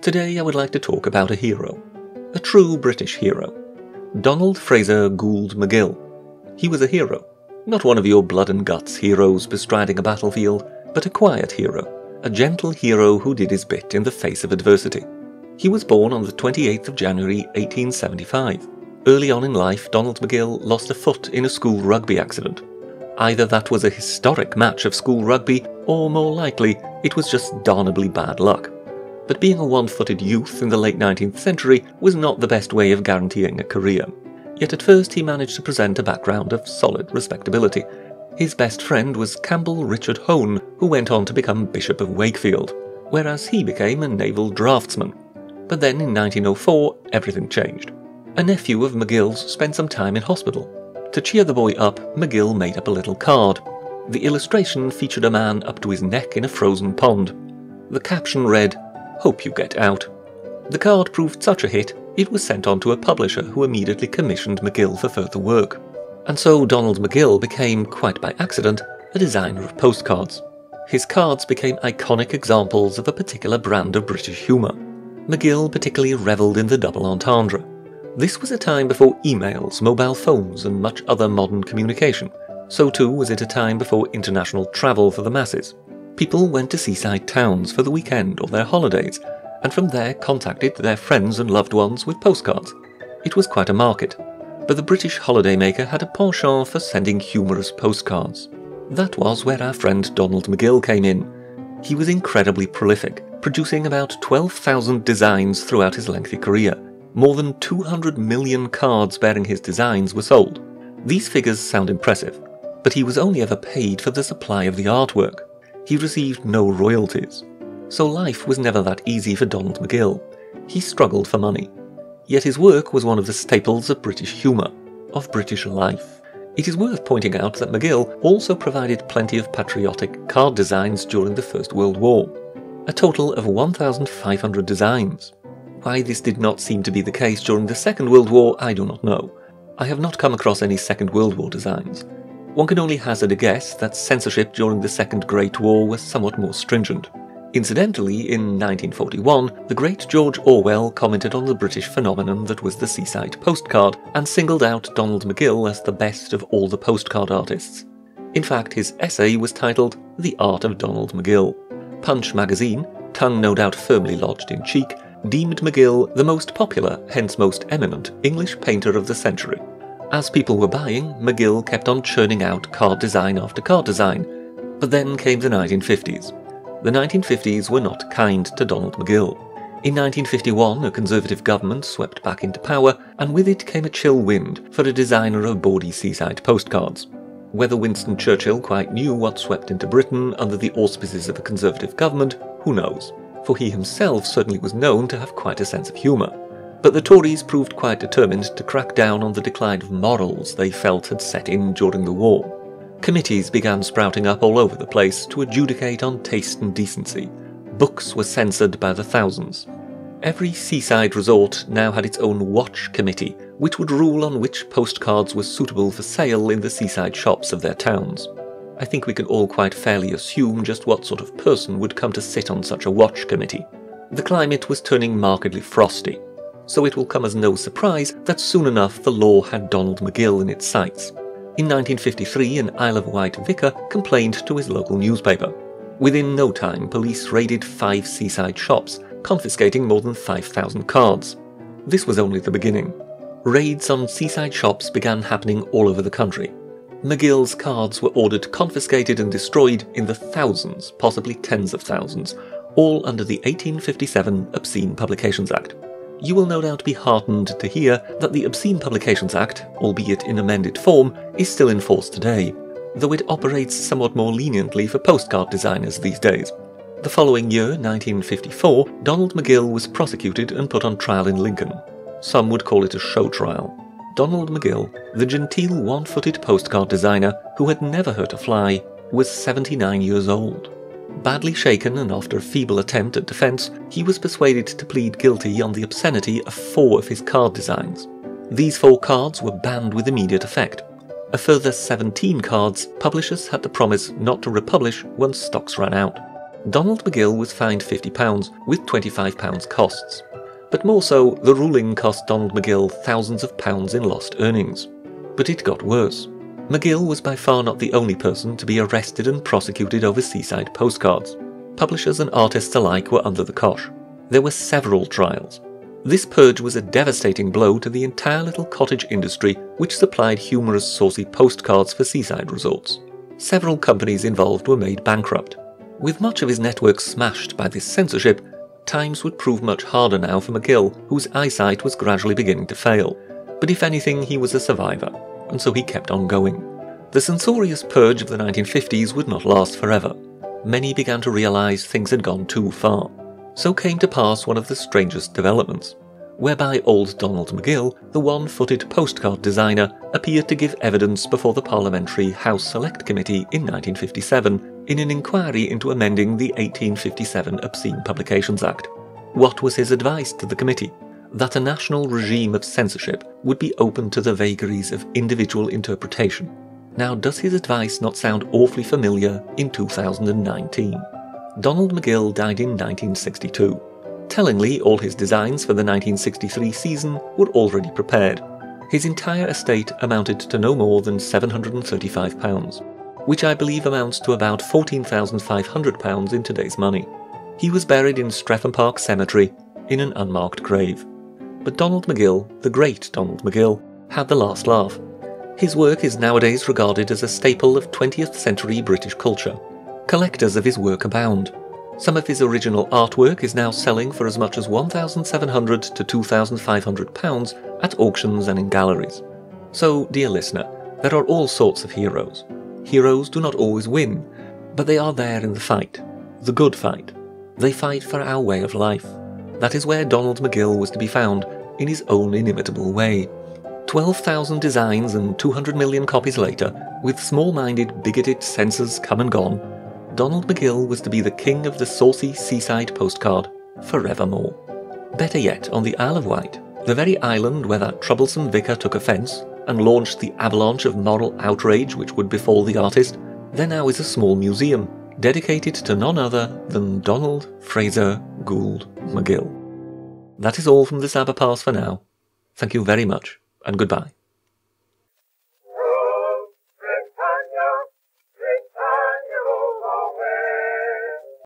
Today I would like to talk about a hero. A true British hero. Donald Fraser Gould McGill. He was a hero. Not one of your blood and guts heroes bestriding a battlefield, but a quiet hero. A gentle hero who did his bit in the face of adversity. He was born on the 28th of January 1875. Early on in life, Donald McGill lost a foot in a school rugby accident. Either that was a historic match of school rugby, or more likely, it was just darnably bad luck. But being a one-footed youth in the late 19th century was not the best way of guaranteeing a career. Yet at first he managed to present a background of solid respectability. His best friend was Campbell Richard Hone, who went on to become Bishop of Wakefield, whereas he became a naval draftsman. But then in 1904, everything changed. A nephew of McGill's spent some time in hospital. To cheer the boy up, McGill made up a little card. The illustration featured a man up to his neck in a frozen pond. The caption read, "Hope you get out." The card proved such a hit, it was sent on to a publisher who immediately commissioned McGill for further work. And so Donald McGill became, quite by accident, a designer of postcards. His cards became iconic examples of a particular brand of British humour. McGill particularly revelled in the double entendre. This was a time before emails, mobile phones and much other modern communication. So too was it a time before international travel for the masses. People went to seaside towns for the weekend or their holidays, and from there contacted their friends and loved ones with postcards. It was quite a market, but the British holidaymaker had a penchant for sending humorous postcards. That was where our friend Donald McGill came in. He was incredibly prolific, producing about 12,000 designs throughout his lengthy career. More than 200 million cards bearing his designs were sold. These figures sound impressive, but he was only ever paid for the supply of the artwork. He received no royalties. So life was never that easy for Donald McGill. He struggled for money. Yet his work was one of the staples of British humour, of British life. It is worth pointing out that McGill also provided plenty of patriotic card designs during the First World War. A total of 1,500 designs. Why this did not seem to be the case during the Second World War, I do not know. I have not come across any Second World War designs. One can only hazard a guess that censorship during the Second Great War was somewhat more stringent. Incidentally, in 1941, the great George Orwell commented on the British phenomenon that was the Seaside Postcard and singled out Donald McGill as the best of all the postcard artists. In fact, his essay was titled The Art of Donald McGill. Punch magazine, tongue no doubt firmly lodged in cheek, deemed McGill the most popular, hence most eminent, English painter of the century. As people were buying, McGill kept on churning out card design after card design. But then came the 1950s. The 1950s were not kind to Donald McGill. In 1951, a Conservative government swept back into power, and with it came a chill wind for a designer of bawdy seaside postcards. Whether Winston Churchill quite knew what swept into Britain under the auspices of a Conservative government, who knows? For he himself certainly was known to have quite a sense of humour. But the Tories proved quite determined to crack down on the decline of morals they felt had set in during the war. Committees began sprouting up all over the place to adjudicate on taste and decency. Books were censored by the thousands. Every seaside resort now had its own watch committee, which would rule on which postcards were suitable for sale in the seaside shops of their towns. I think we can all quite fairly assume just what sort of person would come to sit on such a watch committee. The climate was turning markedly frosty, so it will come as no surprise that soon enough the law had Donald McGill in its sights. In 1953, an Isle of Wight vicar complained to his local newspaper. Within no time, police raided 5 seaside shops, confiscating more than 5,000 cards. This was only the beginning. Raids on seaside shops began happening all over the country. McGill's cards were ordered confiscated and destroyed in the thousands, possibly tens of thousands, all under the 1857 Obscene Publications Act. You will no doubt be heartened to hear that the Obscene Publications Act, albeit in amended form, is still in force today, though it operates somewhat more leniently for postcard designers these days. The following year, 1954, Donald McGill was prosecuted and put on trial in Lincoln. Some would call it a show trial. Donald McGill, the genteel one-footed postcard designer who had never hurt a fly, was 79 years old. Badly shaken and after a feeble attempt at defence, he was persuaded to plead guilty on the obscenity of 4 of his card designs. These 4 cards were banned with immediate effect. A further 17 cards publishers had to promise not to republish once stocks ran out. Donald McGill was fined £50, with £25 costs. But more so, the ruling cost Donald McGill thousands of pounds in lost earnings. But it got worse. McGill was by far not the only person to be arrested and prosecuted over Seaside Postcards. Publishers and artists alike were under the cosh. There were several trials. This purge was a devastating blow to the entire little cottage industry which supplied humorous saucy postcards for seaside resorts. Several companies involved were made bankrupt. With much of his network smashed by this censorship, times would prove much harder now for McGill, whose eyesight was gradually beginning to fail. But if anything, he was a survivor, and so he kept on going. The censorious purge of the 1950s would not last forever. Many began to realise things had gone too far. So came to pass one of the strangest developments, whereby old Donald McGill, the one-footed postcard designer, appeared to give evidence before the Parliamentary House Select Committee in 1957 in an inquiry into amending the 1857 Obscene Publications Act. What was his advice to the committee? That a national regime of censorship would be open to the vagaries of individual interpretation. Now, does his advice not sound awfully familiar in 2019? Donald McGill died in 1962. Tellingly, all his designs for the 1963 season were already prepared. His entire estate amounted to no more than £735, which I believe amounts to about £14,500 in today's money. He was buried in Streatham Park Cemetery in an unmarked grave. But Donald McGill, the great Donald McGill, had the last laugh. His work is nowadays regarded as a staple of 20th century British culture. Collectors of his work abound. Some of his original artwork is now selling for as much as £1,700 to £2,500 at auctions and in galleries. So, dear listener, there are all sorts of heroes. Heroes do not always win, but they are there in the fight. The good fight. They fight for our way of life. That is where Donald McGill was to be found, in his own inimitable way. 12,000 designs and 200 million copies later, with small-minded, bigoted censors come and gone, Donald McGill was to be the king of the saucy seaside postcard forevermore. Better yet, on the Isle of Wight, the very island where that troublesome vicar took offence and launched the avalanche of moral outrage which would befall the artist, there now is a small museum dedicated to none other than Donald Fraser Gould McGill. That is all from the Cyberpass for now. Thank you very much, and goodbye.